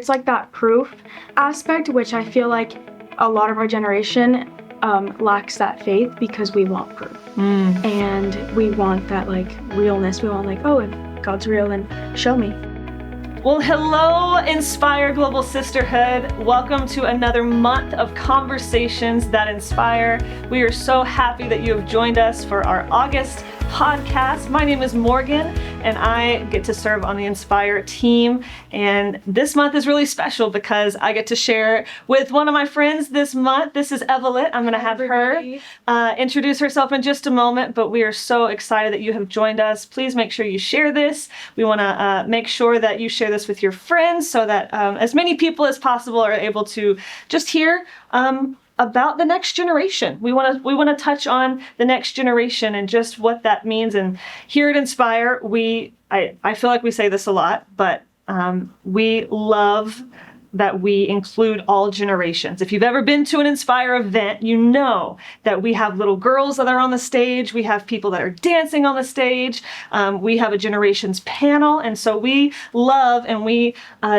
It's like that proof aspect, which I feel like a lot of our generation lacks that faith because we want proof. And we want that like realness. We want like, oh, if God's real, then show me. Well, hello, Inspire Global Sisterhood. Welcome to another month of conversations that inspire. We are so happy that you have joined us for our August podcast. My name is Morgan, and I get to serve on the Inspire team. And this month is really special because I get to share with one of my friends this month. This is Evolet. I'm going to have her introduce herself in just a moment, but we are so excited that you have joined us. Please make sure you share this. We want to make sure that you share this with your friends so that as many people as possible are able to just hear about the next generation. We want to touch on the next generation and just what that means. And here at Inspire, I feel like we say this a lot, but we love that we include all generations. If you've ever been to an Inspire event, you know that we have little girls that are on the stage. We have people that are dancing on the stage. We have a generations panel. And so we love and we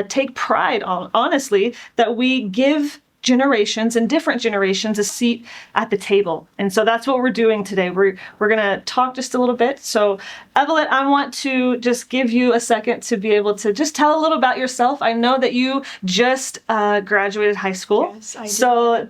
take pride on, honestly, that we give generations and different generations a seat at the table. And so that's what we're doing today. We're going to talk just a little bit. So Evolet, I want to just give you a second to be able to just tell a little about yourself. I know that you just graduated high school. Yes, I did. So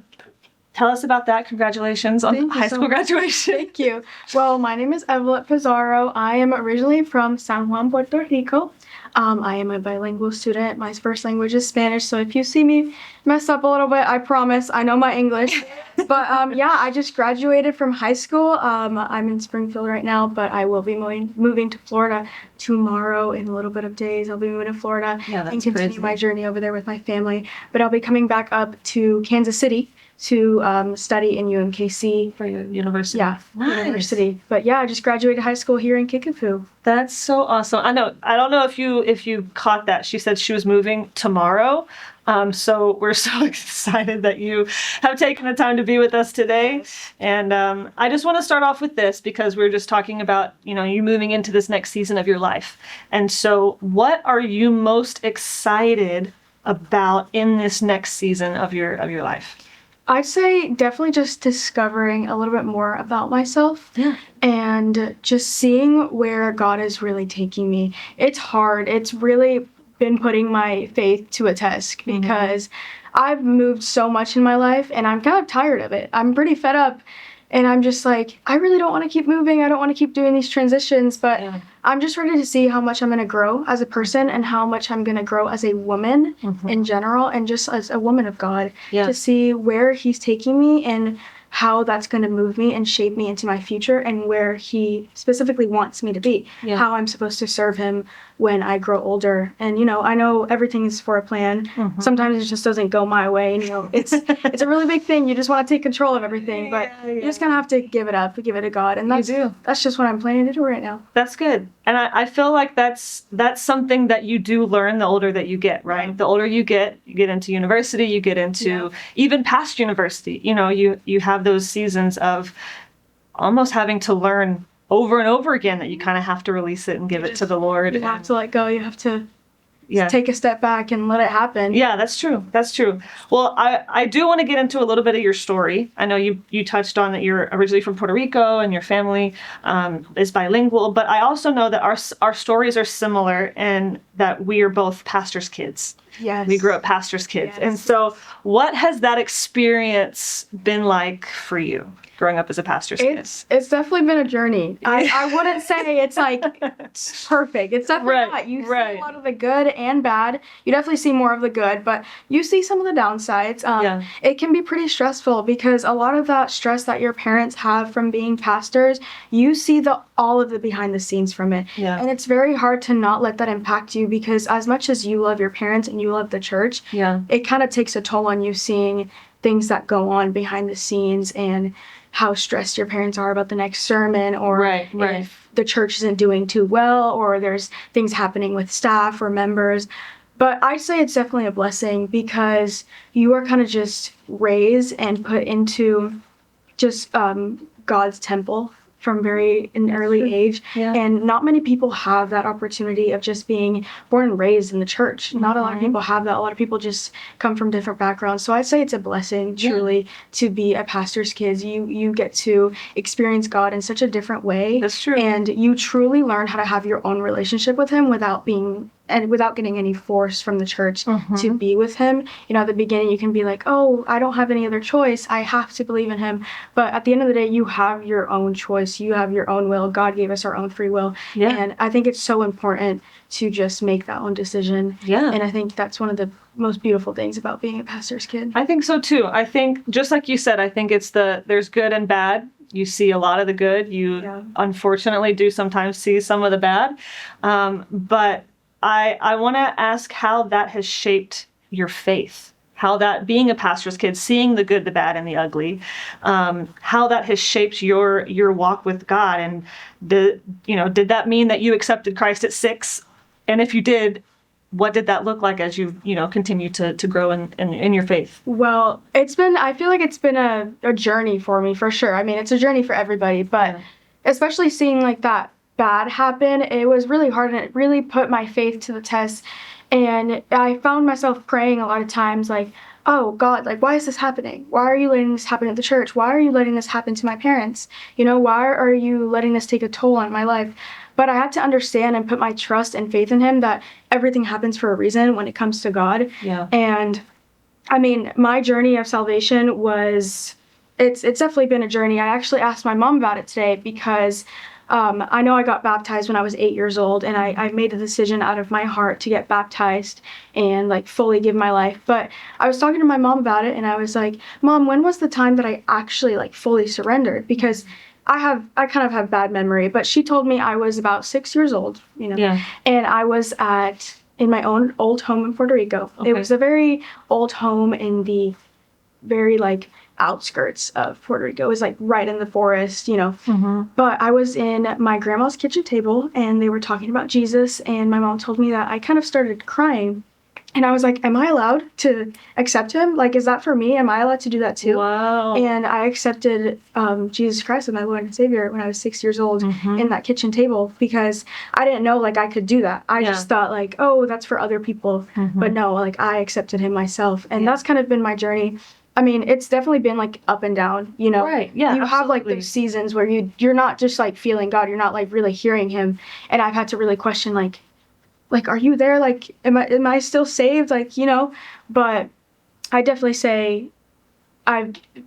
tell us about that. Congratulations on high school graduation. Thank you. Well, my name is Evolet Pizarro. I am originally from San Juan, Puerto Rico. I am a bilingual student. My first language is Spanish, so if you see me mess up a little bit, I promise I know my English. But yeah, I just graduated from high school. I'm in Springfield right now, but I will be moving to Florida tomorrow in a little bit of days. I'll be moving to Florida and continue my journey over there with my family. But I'll be coming back up to Kansas City to study in UMKC. For your university. Yeah, nice. University. But yeah, I just graduated high school here in Kickapoo. That's so awesome. I don't know if you caught that. She said she was moving tomorrow. So we're so excited that you have taken the time to be with us today. And I just want to start off with this because we're just talking about, you moving into this next season of your life. And so what are you most excited about in this next season of your life? I'd say definitely just discovering a little bit more about myself and just seeing where God is really taking me. It's hard. It's really been putting my faith to a test because I've moved so much in my life and I'm kind of tired of it. I'm pretty fed up and I'm just like, I really don't want to keep moving. I don't want to keep doing these transitions, but I'm just ready to see how much I'm going to grow as a person and how much I'm going to grow as a woman in general and just as a woman of God to see where he's taking me and how that's going to move me and shape me into my future and where he specifically wants me to be, how I'm supposed to serve him when I grow older. And, I know everything is for a plan. Sometimes it just doesn't go my way. And, it's a really big thing. You just want to take control of everything, but you just kind of have to give it up, give it to God. And that's just what I'm planning to do right now. That's good. And I feel like that's something that you do learn the older that you get, right? The older you get into university, you get into even past university, you have those seasons of almost having to learn over and over again that you kind of have to release it and give it to the Lord. You have to let go. You have to take a step back and let it happen. Yeah, that's true. That's true. Well, I do want to get into a little bit of your story. I know you touched on that you're originally from Puerto Rico and your family is bilingual, but I also know that our stories are similar and that we are both pastors' kids. Yes. We grew up pastors' kids. And so what has that experience been like for you? Growing up as a pastor's kid? It's definitely been a journey. I wouldn't say it's like perfect. It's definitely not. You see a lot of the good and bad. You definitely see more of the good, but you see some of the downsides. It can be pretty stressful because a lot of that stress that your parents have from being pastors, you see all of the behind the scenes from it. And it's very hard to not let that impact you because as much as you love your parents and you love the church, it kind of takes a toll on you seeing things that go on behind the scenes and how stressed your parents are about the next sermon or if the church isn't doing too well or there's things happening with staff or members. But I'd say it's definitely a blessing because you are kind of just raised and put into just God's temple from an early age. Yeah. And not many people have that opportunity of just being born and raised in the church. Not a lot of people have that. A lot of people just come from different backgrounds. So I'd say it's a blessing, truly, to be a pastor's kids. You get to experience God in such a different way. That's true. And you truly learn how to have your own relationship with him without getting any force from the church to be with him. At the beginning you can be like, oh, I don't have any other choice. I have to believe in him. But at the end of the day, you have your own choice. You have your own will. God gave us our own free will. Yeah. And I think it's so important to just make that own decision. Yeah. And I think that's one of the most beautiful things about being a pastor's kid. I think so too. I think, just like you said, I think it's there's good and bad. You see a lot of the good. You unfortunately do sometimes see some of the bad. But I want to ask how that has shaped your faith, how that, being a pastor's kid, seeing the good, the bad, and the ugly, how that has shaped your walk with God. And did that mean that you accepted Christ at 6? And if you did, what did that look like as you continue to grow in your faith? Well, I feel like it's been a journey for me, for sure. I mean, it's a journey for everybody, but especially seeing like that bad happen, it was really hard, and it really put my faith to the test. And I found myself praying a lot of times like, oh God, like, why is this happening? Why are you letting this happen at the church? Why are you letting this happen to my parents? Why are you letting this take a toll on my life? But I had to understand and put my trust and faith in him that everything happens for a reason when it comes to God. Yeah. And I mean, my journey of salvation it's definitely been a journey. I actually asked my mom about it today because I know I got baptized when I was 8 years old, and I made a decision out of my heart to get baptized and like fully give my life. But I was talking to my mom about it, and I was like, Mom, when was the time that I actually like fully surrendered? Because I kind of have bad memory, but she told me I was about 6 years old, and I was in my own old home in Puerto Rico. Okay. It was a very old home in the very like outskirts of Puerto Rico. It was like right in the forest, But I was in my grandma's kitchen table, and they were talking about Jesus, and my mom told me that I kind of started crying. And I was like, am I allowed to accept him? Like, is that for me? Am I allowed to do that too? Wow. And I accepted Jesus Christ as my Lord and Savior when I was 6 years old in that kitchen table, because I didn't know like I could do that. I just thought like, oh, that's for other people. But no, like I accepted him myself. And that's kind of been my journey. I mean, it's definitely been like up and down, Right, yeah, You have like those seasons where you're not just like feeling God, you're not like really hearing him. And I've had to really question like, are you there? Like, am I still saved? Like, but I definitely say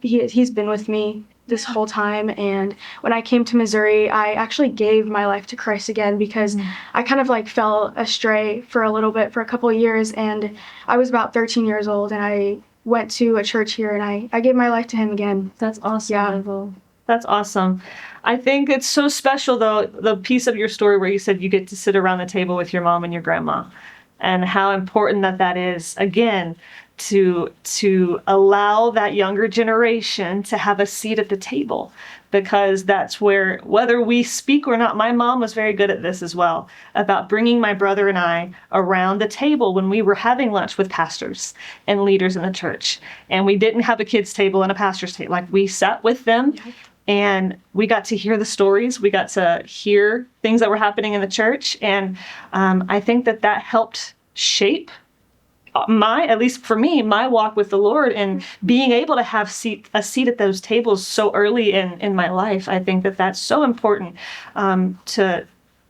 he's been with me this whole time. And when I came to Missouri, I actually gave my life to Christ again, because I kind of like fell astray for a little bit, for a couple of years. And I was about 13 years old, and I went to a church here, and I gave my life to him again. That's awesome. Yeah. That's awesome. I think it's so special, though, the piece of your story where you said you get to sit around the table with your mom and your grandma, and how important that is, again, to allow that younger generation to have a seat at the table, because that's where, whether we speak or not, my mom was very good at this as well, about bringing my brother and I around the table when we were having lunch with pastors and leaders in the church. And we didn't have a kids' table and a pastor's table. Like, we sat with them. And we got to hear the stories. We got to hear things that were happening in the church. And I think that helped shape at least for me, my walk with the Lord, and being able to have a seat at those tables so early in my life. I think that that's so important to,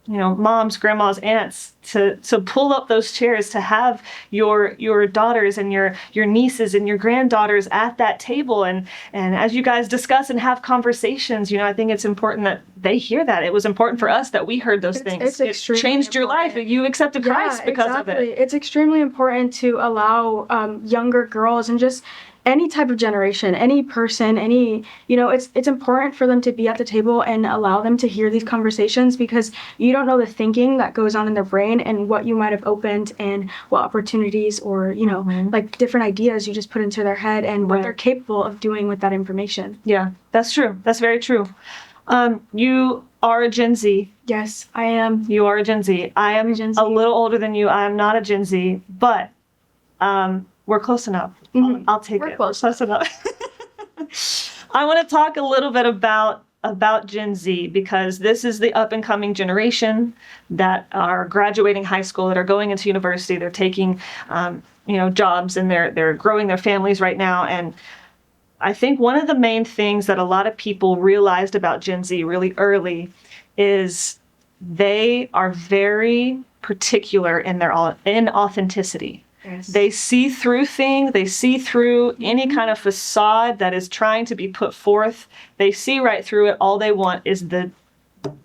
moms, grandmas, aunts, to pull up those chairs, to have your daughters and your nieces and your granddaughters at that table. And as you guys discuss and have conversations, I think it's important that they hear that. It was important for us that we heard those things. It changed your life. You accepted Christ because of it. It's extremely important to allow younger girls, and just any type of generation, any person, it's important for them to be at the table and allow them to hear these conversations, because you don't know the thinking that goes on in their brain, and what you might have opened, and what opportunities or, like different ideas you just put into their head, and what they're capable of doing with that information. Yeah, that's true. That's very true. You are a Gen Z. Yes, I am. You are a Gen Z. I am a little older than you. I am not a Gen Z, but we're close enough. I'll take it. We're close enough. I want to talk a little bit about about Gen Z, because this is the up and coming generation that are graduating high school, that are going into university, they're taking, jobs, and they're growing their families right now. And I think one of the main things that a lot of people realized about Gen Z really early is they are very particular in their authenticity. Yes. They see through things. They see through any kind of facade that is trying to be put forth. They see right through it. All they want is the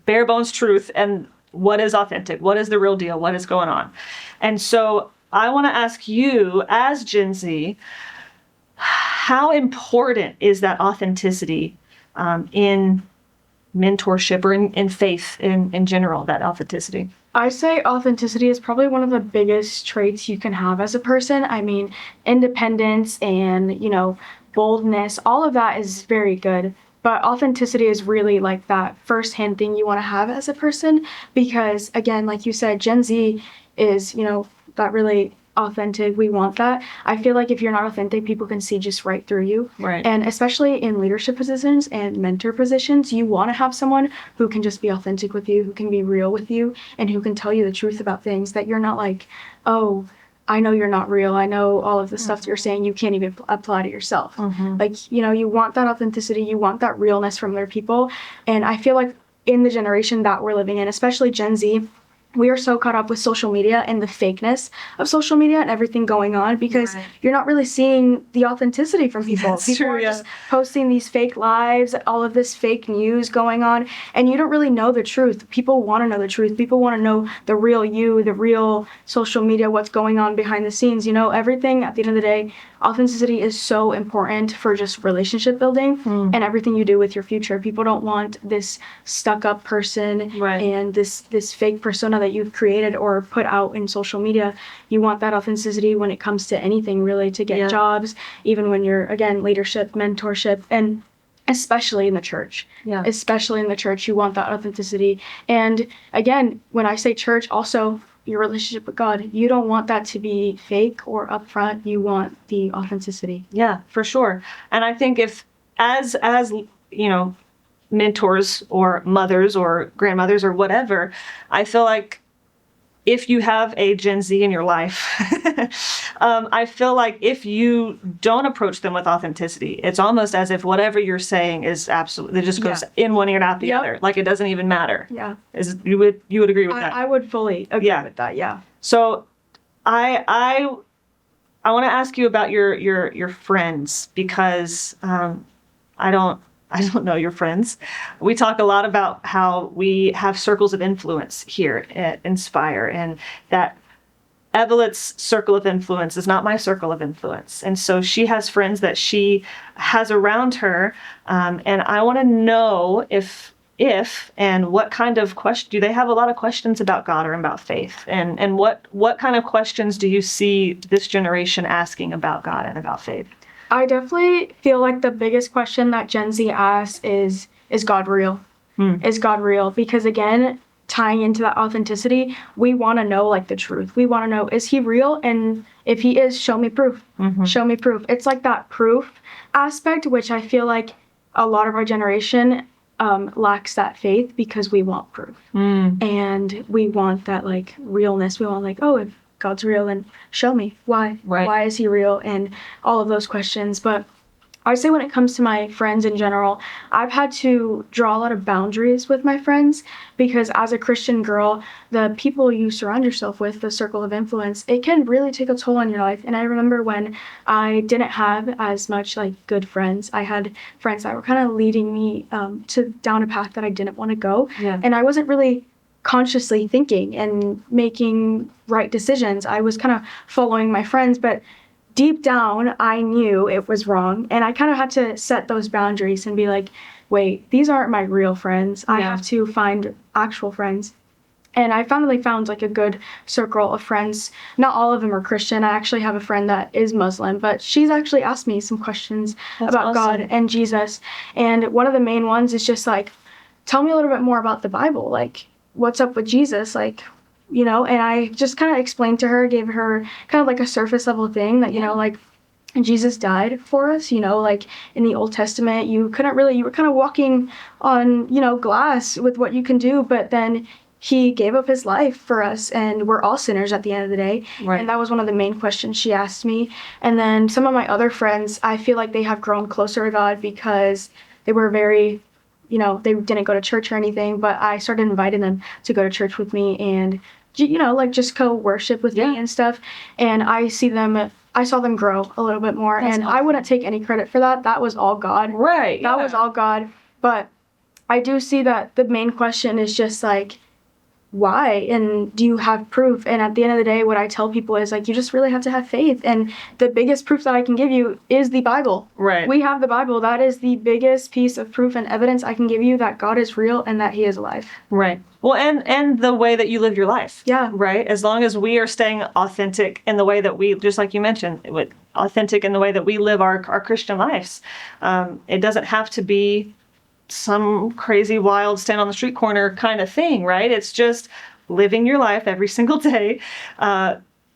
bare bones truth and what is authentic, what is the real deal, what is going on. And so I want to ask you, as Gen Z, how important is that authenticity in mentorship or in faith in general, that authenticity? I say authenticity is probably one of the biggest traits you can have as a person. I mean, independence and, boldness, all of that is very good. But authenticity is really like that first-hand thing you want to have as a person, because again, like you said, Gen Z is, that really authentic. We want that. I feel like if you're not authentic, people can see just right through you. Right. And especially in leadership positions and mentor positions, you want to have someone who can just be authentic with you, who can be real with you, and who can tell you the truth about things, that you're not like, oh, I know you're not real. I know all of the stuff that you're saying you can't even apply to yourself. Mm-hmm. Like, you want that authenticity, you want that realness from other people. And I feel like in the generation that we're living in, especially Gen Z, we are so caught up with social media and the fakeness of social media and everything going on, because you're not really seeing the authenticity from people. That's people true, are yeah. just posting these fake lives, all of this fake news going on, and you don't really know the truth. People want to know the truth. People want to know the real you, the real social media, what's going on behind the scenes. Everything at the end of the day, authenticity is so important for just relationship building and everything you do with your future. People don't want this stuck-up person and this fake persona that you've created or put out in social media. You want that authenticity when it comes to anything, really, to get jobs, even when you're, again, leadership, mentorship, and especially in the church. Yeah. Especially in the church, you want that authenticity. And again, when I say church, also your relationship with God, you don't want that to be fake or upfront. You want the authenticity. Yeah, for sure. And I think if as mentors or mothers or grandmothers or whatever, I feel like if you have a Gen Z in your life, I feel like if you don't approach them with authenticity, it's almost as if whatever you're saying is absolutely, it just goes in one ear and out the other. Like it doesn't even matter. Yeah. You would agree with that? I would fully agree with that. Yeah. So I want to ask you about your friends, because I don't know your friends. We talk a lot about how we have circles of influence here at Inspire, and that Evolet's circle of influence is not my circle of influence. And so she has friends that she has around her, and I want to know if and what kind of question do they have? A lot of questions about God or about faith, and what kind of questions do you see this generation asking about God and about faith? I definitely feel like the biggest question that Gen Z asks is God real? Is God real? Because again, tying into that authenticity, we want to know like the truth. We want to know, is he real? And if he is, show me proof. Show me proof. It's like that proof aspect, which I feel like a lot of our generation lacks that faith, because we want proof. And we want that like realness. We want like, oh, if God's real, and show me why. Why is he real? And all of those questions. But I would say when it comes to my friends in general, I've had to draw a lot of boundaries with my friends, because as a Christian girl, the people you surround yourself with, the circle of influence, it can really take a toll on your life. And I remember when I didn't have as much like good friends, I had friends that were kind of leading me down a path that I didn't want to go. Yeah. And I wasn't really consciously thinking and making right decisions. I was kind of following my friends, but deep down, I knew it was wrong. And I kind of had to set those boundaries and be like, wait, these aren't my real friends. I have to find actual friends. And I finally found like a good circle of friends. Not all of them are Christian. I actually have a friend that is Muslim, but she's actually asked me some questions about God and Jesus. And one of the main ones is just like, tell me a little bit more about the Bible. Like, what's up with Jesus? Like, and I just kind of explained to her, gave her kind of like a surface level thing that, like, Jesus died for us, like in the Old Testament, you were kind of walking on, glass with what you can do, but then he gave up his life for us, and we're all sinners at the end of the day. Right. And that was one of the main questions she asked me. And then some of my other friends, I feel like they have grown closer to God because they were very, they didn't go to church or anything, but I started inviting them to go to church with me and, like just co-worship with me and stuff. And I saw them grow a little bit more. That's and awesome. I wouldn't take any credit for that. That was all God. Right. That was all God. But I do see that the main question is just like, why? And do you have proof? And at the end of the day, what I tell people is like, you just really have to have faith. And the biggest proof that I can give you is the Bible. Right. We have the Bible. That is the biggest piece of proof and evidence I can give you that God is real and that he is alive. Right. Well, and the way that you live your life. Yeah. Right. As long as we are staying authentic in the way that we, just like you mentioned, authentic in the way that we live our Christian lives. It doesn't have to be some crazy, wild, stand on the street corner kind of thing, right? It's just living your life every single day,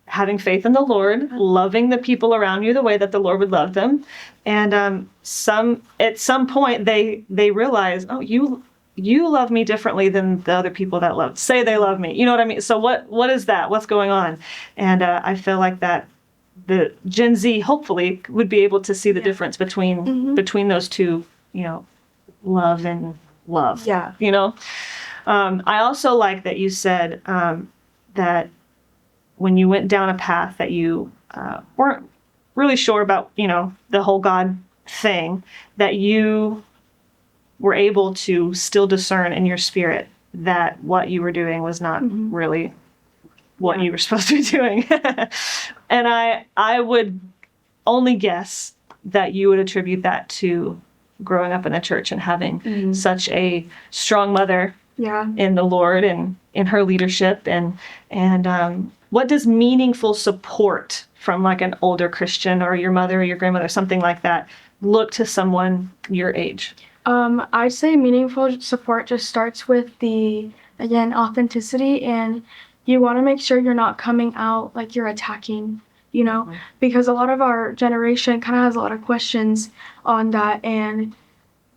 having faith in the Lord, loving the people around you the way that the Lord would love them. And at some point they realize, oh, you love me differently than the other people that say they love me. You know what I mean? So what is that? What's going on? And I feel like that the Gen Z hopefully would be able to see the difference between those two, love and love. Yeah. I also like that you said that when you went down a path that you weren't really sure about, the whole God thing, that you were able to still discern in your spirit that what you were doing was not really what you were supposed to be doing. And I would only guess that you would attribute that to growing up in the church and having such a strong mother in the Lord and in her leadership. And what does meaningful support from like an older Christian or your mother or your grandmother, something like that, look to someone your age? I'd say meaningful support just starts with authenticity, and you want to make sure you're not coming out like you're attacking, because a lot of our generation kind of has a lot of questions on that and,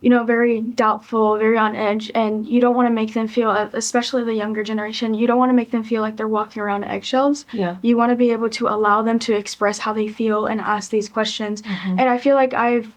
very doubtful, very on edge, and you don't want to make them feel, especially the younger generation, you don't want to make them feel like they're walking around eggshells. Yeah. You want to be able to allow them to express how they feel and ask these questions. And I feel like I've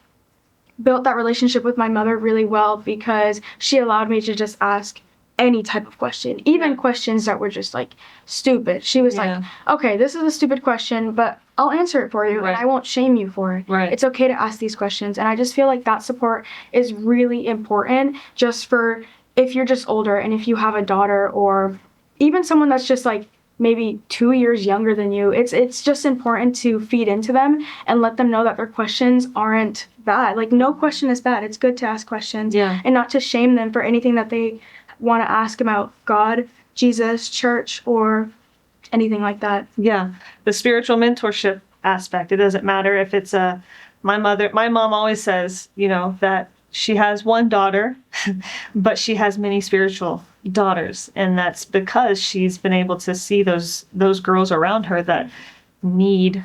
built that relationship with my mother really well because she allowed me to just ask any type of question, even questions that were just like stupid. She was like, okay, this is a stupid question, but I'll answer it for you and I won't shame you for it. Right. It's okay to ask these questions. And I just feel like that support is really important just for if you're just older and if you have a daughter or even someone that's just like maybe 2 years younger than you. It's just important to feed into them and let them know that their questions aren't bad. Like no question is bad. It's good to ask questions and not to shame them for anything that they want to ask about God, Jesus, church, or anything like that. Yeah. The spiritual mentorship aspect. It doesn't matter if it's my mom always says, that she has one daughter, but she has many spiritual daughters. And that's because she's been able to see those girls around her that need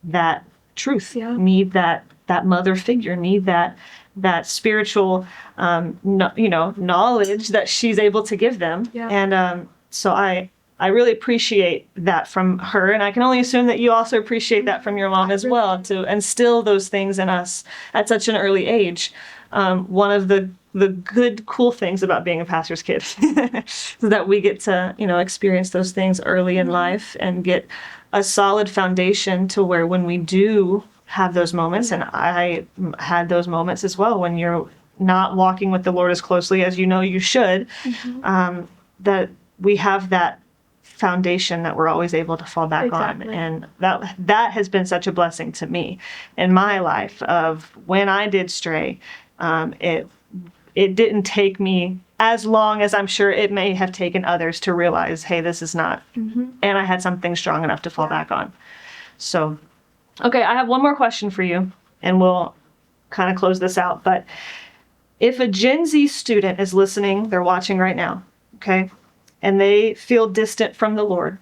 that truth, need that mother figure, need that spiritual, knowledge that she's able to give them. Yeah. And so I really appreciate that from her. And I can only assume that you also appreciate that from your mom as well, to instill those things in us at such an early age. One of the good, cool things about being a pastor's kid is that we get to, experience those things early in life and get a solid foundation to where when we do have those moments, and I had those moments as well, when you're not walking with the Lord as closely as you should, that we have that foundation that we're always able to fall back on. And that has been such a blessing to me in my life of when I did stray. It didn't take me as long as I'm sure it may have taken others to realize, hey, this is not, and I had something strong enough to fall back on. So, okay, I have one more question for you, and we'll kind of close this out. But if a Gen Z student is listening, they're watching right now, okay, and they feel distant from the Lord,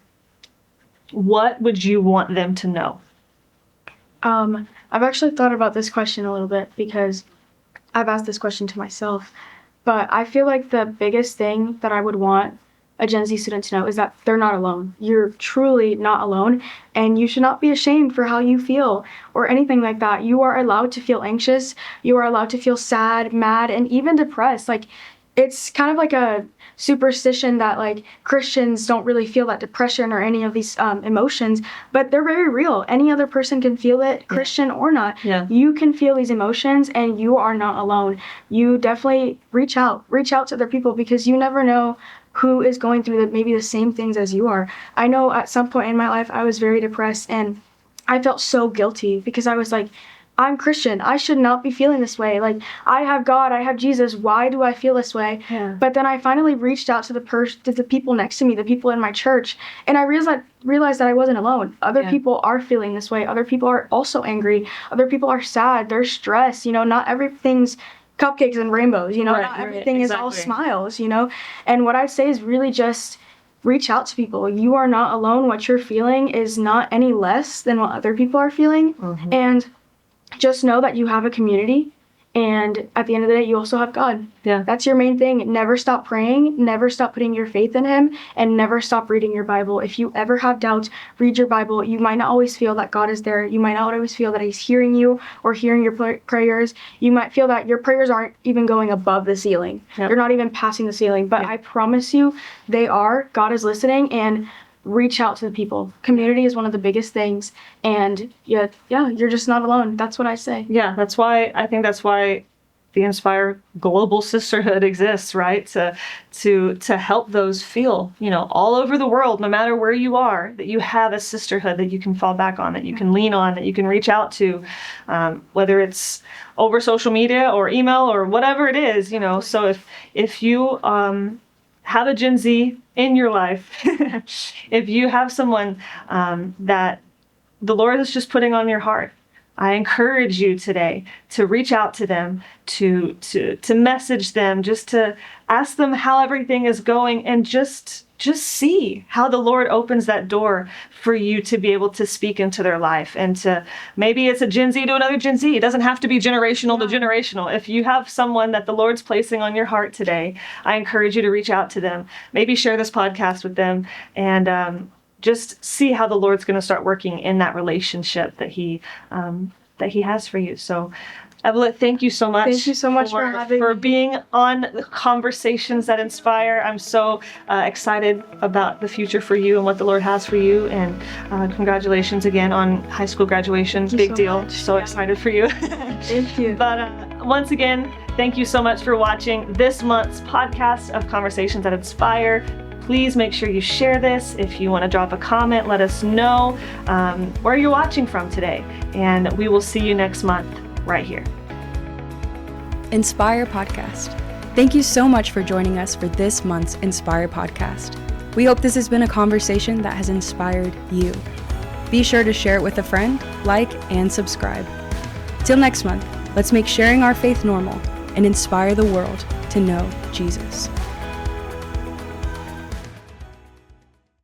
what would you want them to know? I've actually thought about this question a little bit because I've asked this question to myself, but I feel like the biggest thing that I would want a Gen Z student to know is that they're not alone. You're truly not alone, and you should not be ashamed for how you feel or anything like that. You are allowed to feel anxious. You are allowed to feel sad, mad, and even depressed. Like, it's kind of like a superstition that like Christians don't really feel that depression or any of these emotions, but they're very real. Any other person can feel it, Christian or not. Yeah. You can feel these emotions, and you are not alone. You definitely reach out to other people, because you never know who is going through maybe the same things as you are. I know at some point in my life I was very depressed, and I felt so guilty because I was like, I'm Christian. I should not be feeling this way. Like, I have God, I have Jesus. Why do I feel this way? Yeah. But then I finally reached out to the people next to me, the people in my church, and I realized that I wasn't alone. Other people are feeling this way. Other people are also angry. Other people are sad. They're stressed. Not everything's cupcakes and rainbows. Not everything is all smiles. And what I say is really just reach out to people. You are not alone. What you're feeling is not any less than what other people are feeling. Mm-hmm. And just know that you have a community, and at the end of the day, you also have God. Yeah. That's your main thing. Never stop praying, never stop putting your faith in Him, and never stop reading your Bible. If you ever have doubts, read your Bible. You might not always feel that God is there. You might not always feel that He's hearing you or hearing your prayers. You might feel that your prayers aren't even going above the ceiling. Yep. They're not even passing the ceiling. But I promise you, they are. God is listening, and reach out to the people. Community is one of the biggest things, and you're just not alone. That's what I say. Yeah, that's why the Inspire Global Sisterhood exists, right? To help those feel, all over the world, no matter where you are, that you have a sisterhood that you can fall back on, that you can lean on, that you can reach out to, whether it's over social media or email or whatever it is, So if you have a Gen Z in your life, if you have someone that the Lord is just putting on your heart, I encourage you today to reach out to them, to message them, just to ask them how everything is going, and just see how the Lord opens that door for you to be able to speak into their life. And maybe it's a Gen Z to another Gen Z. It doesn't have to be generational to generational. If you have someone that the Lord's placing on your heart today, I encourage you to reach out to them. Maybe share this podcast with them, and just see how the Lord's going to start working in that relationship that He has for you. So, Evolet, thank you so much. Thank you so much for being on the Conversations That Inspire. I'm so excited about the future for you and what the Lord has for you. And congratulations again on high school graduation. Big deal. Much. So excited for you. Thank you. But once again, thank you so much for watching this month's podcast of Conversations That Inspire. Please make sure you share this. If you want to drop a comment, let us know where you're watching from today. And we will see you next month right here. Inspire Podcast. Thank you so much for joining us for this month's Inspire Podcast. We hope this has been a conversation that has inspired you. Be sure to share it with a friend, like, and subscribe. Till next month, let's make sharing our faith normal and inspire the world to know Jesus.